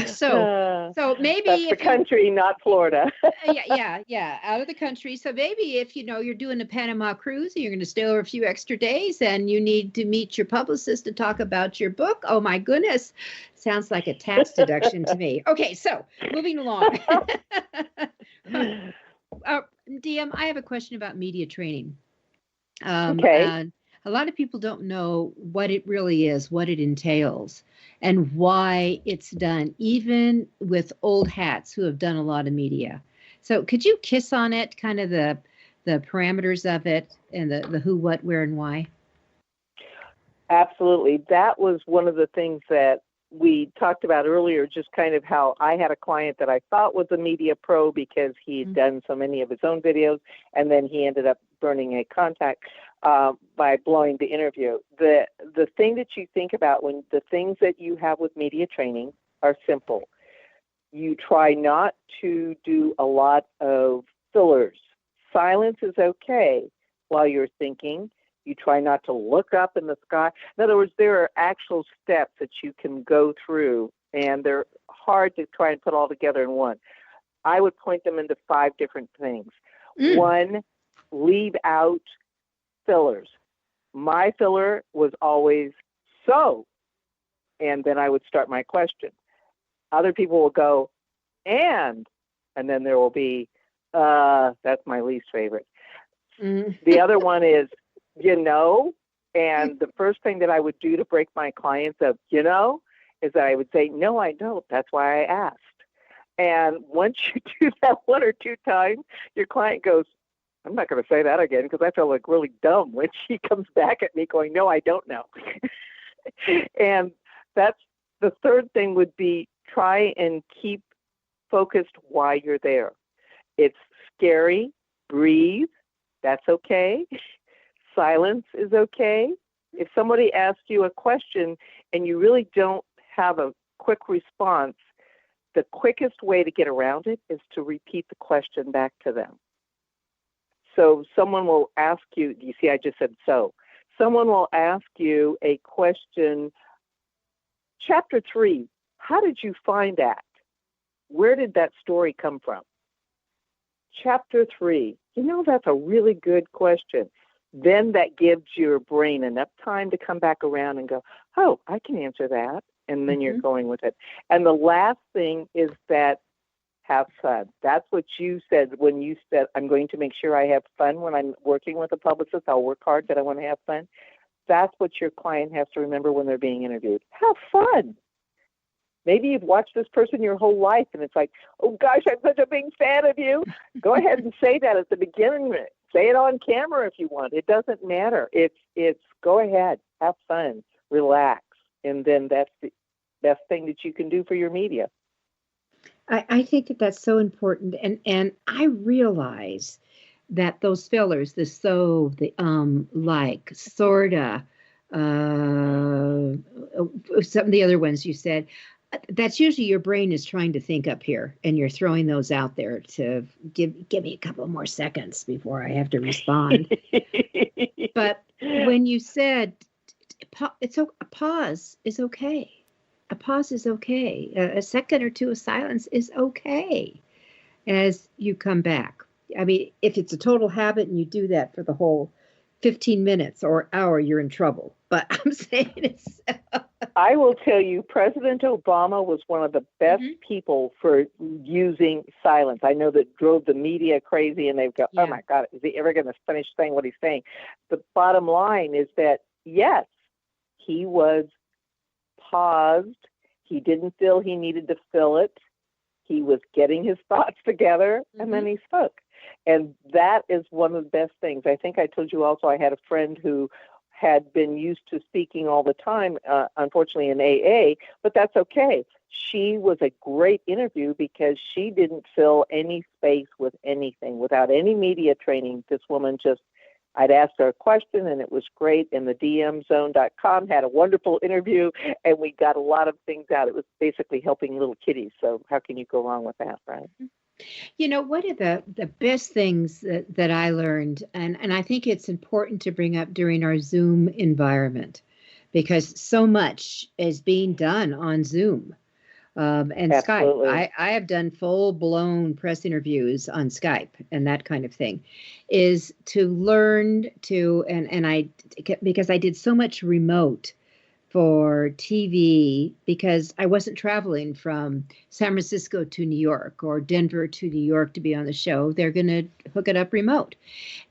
So maybe that's the country, not Florida. yeah, out of the country. So maybe if you're doing a Panama cruise, and you're going to stay over a few extra days, and you need to meet your publicist to talk about your book. Oh my goodness, sounds like a tax deduction to me. Okay, so moving along. DM, I have a question about media training. Okay. And a lot of people don't know what it really is, what it entails, and why it's done, even with old hats who have done a lot of media. So could you kiss on it, kind of the parameters of it, and the who, what, where, and why? Absolutely. That was one of the things that we talked about earlier, just kind of how I had a client that I thought was a media pro because he had done so many of his own videos, and then he ended up burning a contact by blowing the interview. The thing that you think about when the things that you have with media training are simple. You try not to do a lot of fillers. Silence is okay while you're thinking. You try not to look up in the sky. In other words, there are actual steps that you can go through, and they're hard to try and put all together in one. I would point them into 5 different things. 1, leave out fillers. My filler was always so, and then I would start my question. Other people will go, and then there will be, that's my least favorite. The other one is, and the first thing that I would do to break my clients of, is that I would say, no, I don't. That's why I asked. And once you do that 1 or 2 times, your client goes, I'm not going to say that again because I feel like really dumb when she comes back at me going, no, I don't know. And that's the third thing would be try and keep focused while you're there. It's scary. Breathe. That's okay. Silence is okay. If somebody asks you a question and you really don't have a quick response, the quickest way to get around it is to repeat the question back to them. So someone will ask you, you see, I just said so. Someone will ask you a question, chapter 3, how did you find that? Where did that story come from? Chapter 3, that's a really good question. Then that gives your brain enough time to come back around and go, oh, I can answer that. And then you're going with it. And the last thing is that have fun. That's what you said when you said, I'm going to make sure I have fun when I'm working with a publicist. I'll work hard, but I want to have fun. That's what your client has to remember when they're being interviewed. Have fun. Maybe you've watched this person your whole life, and it's like, oh, gosh, I'm such a big fan of you. Go ahead and say that at the beginning. Say it on camera if you want. It doesn't matter. It's go ahead, have fun, relax, and then that's the best thing that you can do for your media. I think that that's so important, and I realize that those fillers, the so, the like, sorta, some of the other ones you said, that's usually your brain is trying to think up here, and you're throwing those out there to give me a couple more seconds before I have to respond. But when you said a pause is okay. A pause is okay. A second or two of silence is okay as you come back. I mean, if it's a total habit and you do that for the whole 15 minutes or hour, you're in trouble. But I'm saying it's... I will tell you, President Obama was one of the best people for using silence. I know that drove the media crazy, and they've go, oh, my God, is he ever going to finish saying what he's saying? The bottom line is that, yes, he was paused. He didn't feel he needed to fill it. He was getting his thoughts together, and then he spoke. And that is one of the best things. I think I told you also I had a friend who had been used to speaking all the time, unfortunately in AA, but that's okay. She was a great interview because she didn't fill any space with anything. Without any media training, this woman just, I'd asked her a question, and it was great. And the DMZone.com had a wonderful interview, and we got a lot of things out. It was basically helping little kiddies. So how can you go wrong with that, right? One of the best things that I learned, and I think it's important to bring up during our Zoom environment, because so much is being done on Zoom and Absolutely. Skype. I have done full-blown press interviews on Skype and that kind of thing, is to learn to, because I did so much remote for TV, because I wasn't traveling from San Francisco to New York or Denver to New York to be on the show. They're going to hook it up remote.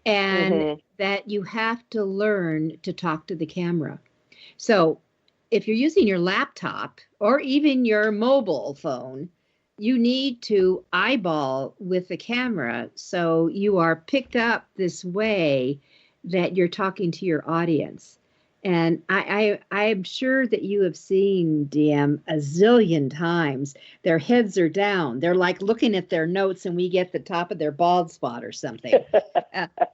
And that you have to learn to talk to the camera. So if you're using your laptop or even your mobile phone, you need to eyeball with the camera so you are picked up this way that you're talking to your audience. And I'm sure that you have seen DM a zillion times. Their heads are down. They're like looking at their notes, and we get the top of their bald spot or something.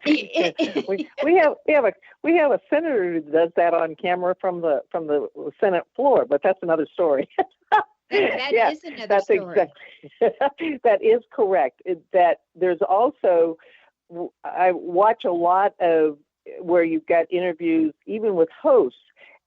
we have a senator who does that on camera from the Senate floor, but that's another story. That is another story. Exactly, that is correct. That there's also, I watch a lot of where you've got interviews, even with hosts,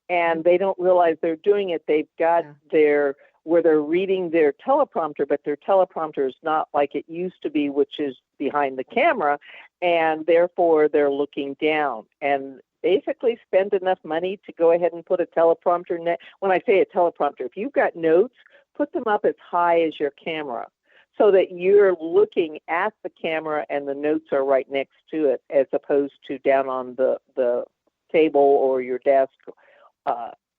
and they don't realize they're doing it. They've got where they're reading their teleprompter, but their teleprompter is not like it used to be, which is behind the camera, and therefore they're looking down. And basically spend enough money to go ahead and put a teleprompter. When I say a teleprompter, if you've got notes, put them up as high as your camera, so that you're looking at the camera and the notes are right next to it, as opposed to down on the table or your desk,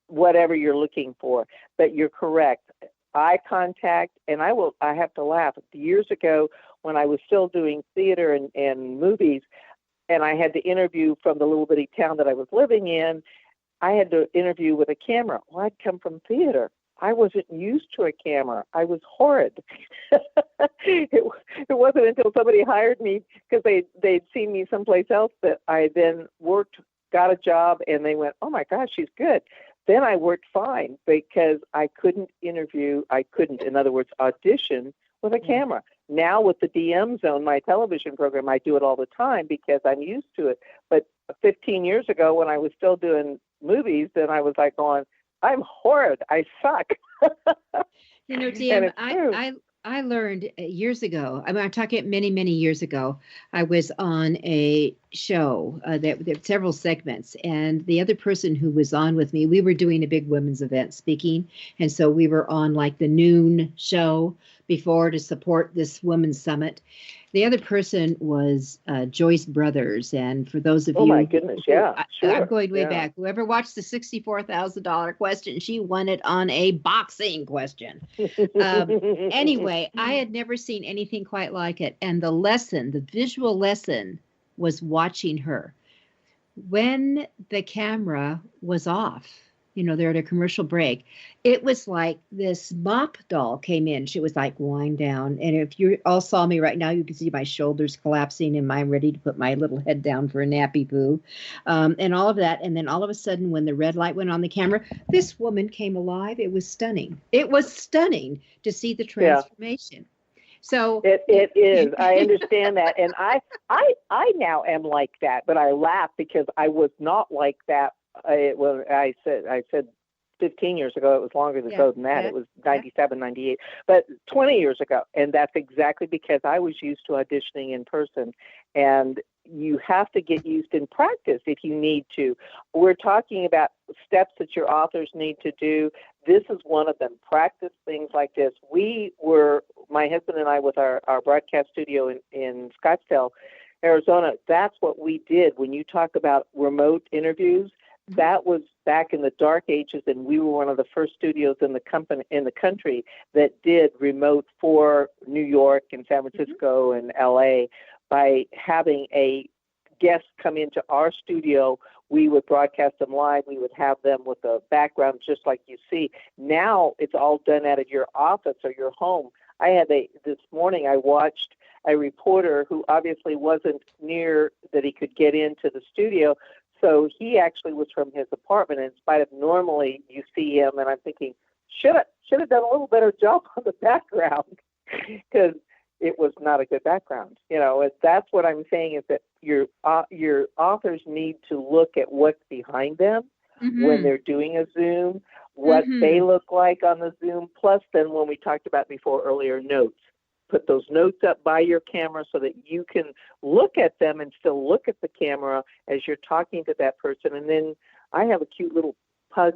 whatever you're looking for. But you're correct. Eye contact, and I have to laugh. Years ago, when I was still doing theater and movies, and I had to interview from the little bitty town that I was living in, I had to interview with a camera. Well, I'd come from theater. I wasn't used to a camera. I was horrid. It wasn't until somebody hired me, because they'd seen me someplace else, that I then worked, got a job, and they went, "Oh my gosh, she's good." Then I worked fine, because I couldn't, in other words, audition with a camera. Now with the DM Zone, my television program, I do it all the time because I'm used to it. But 15 years ago, when I was still doing movies, then I was like going, "I'm horrid. I suck." DM, I learned years ago. I'm talking many, many years ago. I was on a show that several segments, and the other person who was on with me, we were doing a big women's event speaking, and so we were on like the noon show before to support this women's summit. The other person was Joyce Brothers, and for those of you, oh my goodness, yeah, sure. I'm going way back. Whoever watched the $64,000 question, she won it on a boxing question. Anyway, I had never seen anything quite like it, and the visual lesson, was watching her. When the camera was off, they're at a commercial break, it was like this mop doll came in. She was like, wind down. And if you all saw me right now, you can see my shoulders collapsing and I'm ready to put my little head down for a nappy poo, and all of that. And then all of a sudden, when the red light went on the camera, this woman came alive. It was stunning. It was stunning to see the transformation. So it is. I understand that. And I now am like that, but I laugh because I was not like that. I said 15 years ago. It was longer ago than that. It was 97, 98, but 20 years ago. And that's exactly because I was used to auditioning in person. And you have to get used in practice if you need to. We're talking about steps that your authors need to do. This is one of them. Practice things like this. My husband and I, with our broadcast studio in Scottsdale, Arizona, that's what we did. When you talk about remote interviews, that was back in the dark ages, and we were one of the first studios in the country that did remote for New York and San Francisco and LA. By having a guest come into our studio, we would broadcast them live. We would have them with a background just like you see. Now it's all done out of your office or your home. This morning I watched a reporter who obviously wasn't near that he could get into the studio. So he actually was from his apartment, in spite of normally you see him, and I'm thinking, should have done a little better job on the background, because it was not a good background. That's what I'm saying, is that your authors need to look at what's behind them when they're doing a Zoom, what they look like on the Zoom, plus then when we talked about before earlier, notes. Put those notes up by your camera so that you can look at them and still look at the camera as you're talking to that person. And then I have a cute little pug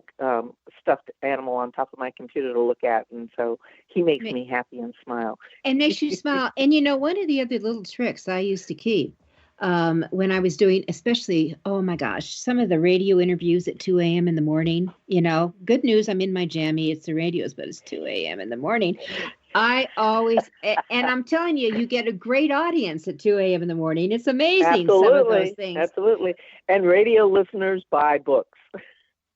stuffed animal on top of my computer to look at, and so he makes me happy and smile. And makes you smile. And one of the other little tricks I used to keep when I was doing, especially, oh my gosh, some of the radio interviews at 2 a.m. in the morning, good news, I'm in my jammy, it's the radios, but it's 2 a.m. in the morning. I always, and I'm telling you, you get a great audience at 2 a.m. in the morning. It's amazing. Absolutely. Some of those things. Absolutely. And radio listeners buy books.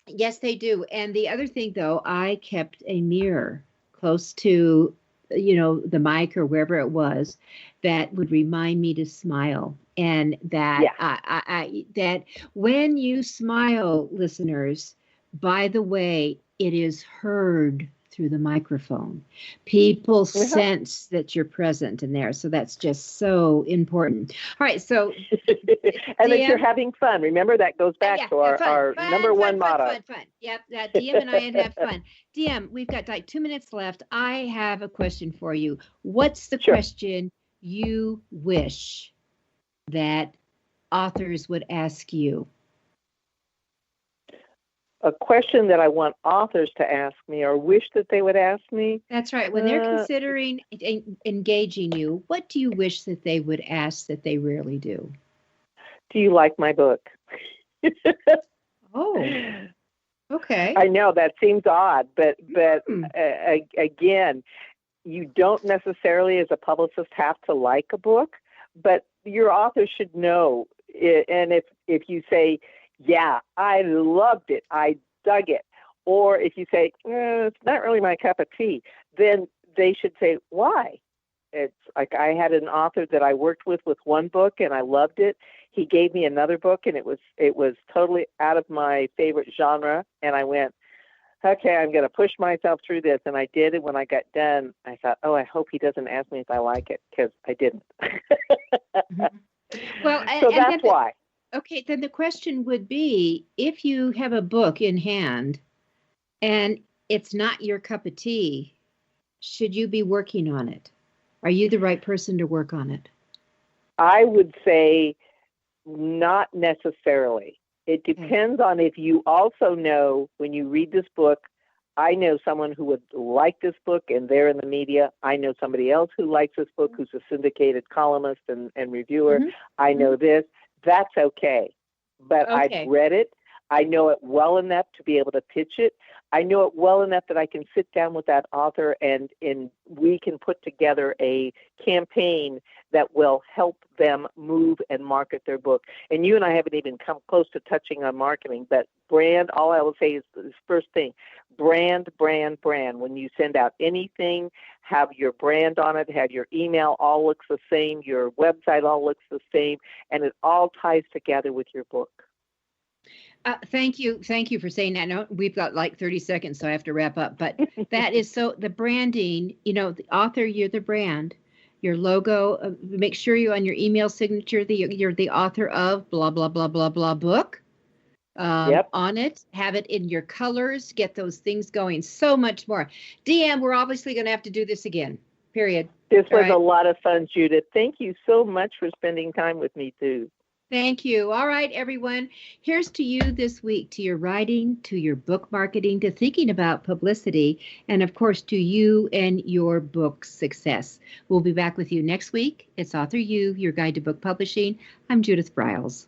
Yes, they do. And the other thing, though, I kept a mirror close to, the mic or wherever it was that would remind me to smile. And that Yeah. that when you smile, listeners, by the way, it is heard through the microphone. People sense that you're present in there. So that's just so important. All right. So and that you're having fun. Remember, that goes back to our number one motto. Fun. Yep, that DM and I have fun. DM, we've got like 2 minutes left. I have a question for you. What's the question you wish that authors would ask you? A question that I want authors to ask me or wish that they would ask me? That's right. When they're considering engaging you, what do you wish that they would ask that they rarely do? Do you like my book? Oh, okay. I know that seems odd, but again, you don't necessarily as a publicist have to like a book, but your author should know. And if you say, yeah, I loved it, I dug it, or if you say, it's not really my cup of tea, then they should say, why? It's like I had an author that I worked with one book and I loved it. He gave me another book and it was totally out of my favorite genre. And I went, okay, I'm going to push myself through this. And I did. And when I got done, I thought, oh, I hope he doesn't ask me if I like it, because I didn't. Well, so that's why. Okay, then the question would be, if you have a book in hand and it's not your cup of tea, should you be working on it? Are you the right person to work on it? I would say not necessarily. It depends on if you also know, when you read this book, I know someone who would like this book and they're in the media. I know somebody else who likes this book who's a syndicated columnist and reviewer. I know this. That's okay. But I've read it. I know it well enough to be able to pitch it. I know it well enough that I can sit down with that author and we can put together a campaign that will help them move and market their book. And you and I haven't even come close to touching on marketing, but brand, all I will say is this first thing, brand. When you send out anything, have your brand on it, have your email all looks the same, your website all looks the same, and it all ties together with your book. Thank you for saying that. No, we've got like 30 seconds, so I have to wrap up. But that is so, the branding, the author, you're the brand, your logo, make sure you on your email signature, you're the author of blah, blah, blah, blah, blah book on it, have it in your colors, get those things going, so much more. DM, we're obviously going to have to do this again, period. This was a lot of fun, Judith. Thank you so much for spending time with me, too. Thank you. All right, everyone. Here's to you this week, to your writing, to your book marketing, to thinking about publicity, and of course, to you and your book success. We'll be back with you next week. It's AuthorU, your guide to book publishing. I'm Judith Briles.